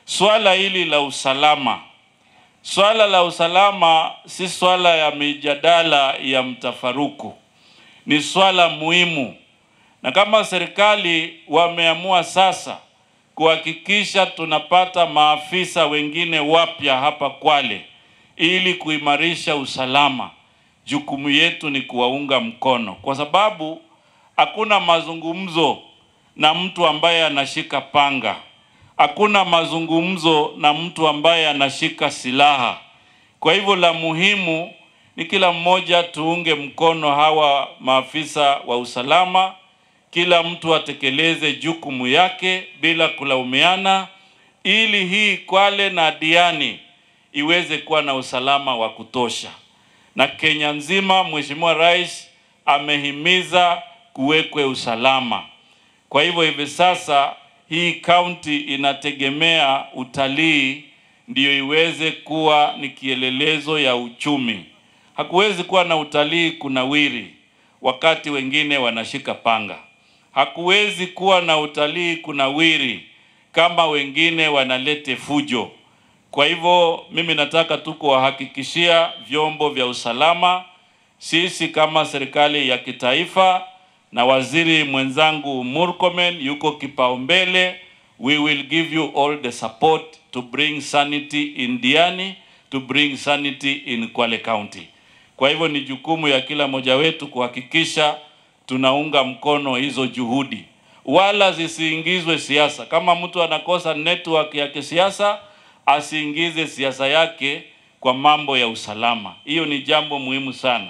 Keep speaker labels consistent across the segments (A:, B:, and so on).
A: Swala hili la usalama, swala la usalama si swala ya mijadala ya mtafaruku, ni swala muhimu. Na kama serikali wameamua sasa kuhakikisha tunapata maafisa wengine wapya hapa Kwale ili kuimarisha usalama, jukumu yetu ni kuwaunga mkono, kwa sababu hakuna mazungumzo na mtu ambaye anashika panga. Hakuna mazungumzo na mtu ambaye anashika silaha. Kwa hivyo la muhimu ni kila mmoja tuunge mkono hawa maafisa wa usalama, kila mtu atekeleze jukumu yake bila kulaumiana, ili hii Kwale na Diani iweze kuwa na usalama wa kutosha. Na Kenya nzima Mheshimiwa Rais amehimiza kuwekwe usalama. Kwa hivyo hivi sasa hii county inategemea utalii ndiyo iweze kuwa ni kielelezo ya uchumi. Hakuwezi kuwa na utalii kunawiri wakati wengine wanashika panga. Hakuwezi kuwa na utalii kunawiri kama wengine wanalete fujo. Kwa hivyo mimi nataka tu kuwahakikishia vyombo vya usalama, sisi kama serikali ya kitaifa na waziri mwenzangu Murkomen yuko kipaumbele, we will give you all the support to bring sanity in Diani, to bring sanity in Kwale County. Kwa hivyo ni jukumu ya kila mmoja wetu kuhakikisha tunaunga mkono hizo juhudi, wala zisiingizwe siasa. Kama mtu anakosa network ya kisiasa, asiingize siasa yake kwa mambo ya usalama. Hiyo ni jambo muhimu sana,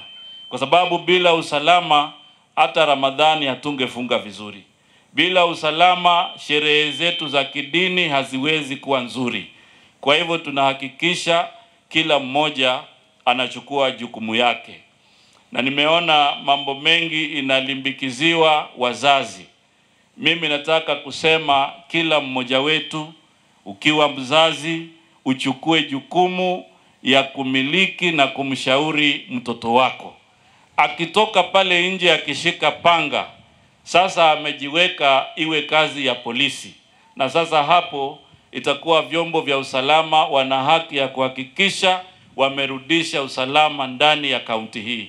A: kwa sababu bila usalama hata Ramadhani hatungefunga vizuri. Bila usalama sherehe zetu za kidini haziwezi kuwa nzuri. Kwa hivyo tunahakikisha kila mmoja anachukua jukumu yake. Na nimeona mambo mengi inalimbikiziwa wazazi. Mimi nataka kusema kila mmoja wetu, ukiwa mzazi, uchukue jukumu ya kumiliki na kumshauri mtoto wako. Akitoka pale nje akishika panga, sasa amejiweka iwe kazi ya polisi. Na sasa hapo itakuwa vyombo vya usalama wana haki ya kuhakikisha wamerudisha usalama ndani ya kaunti hii.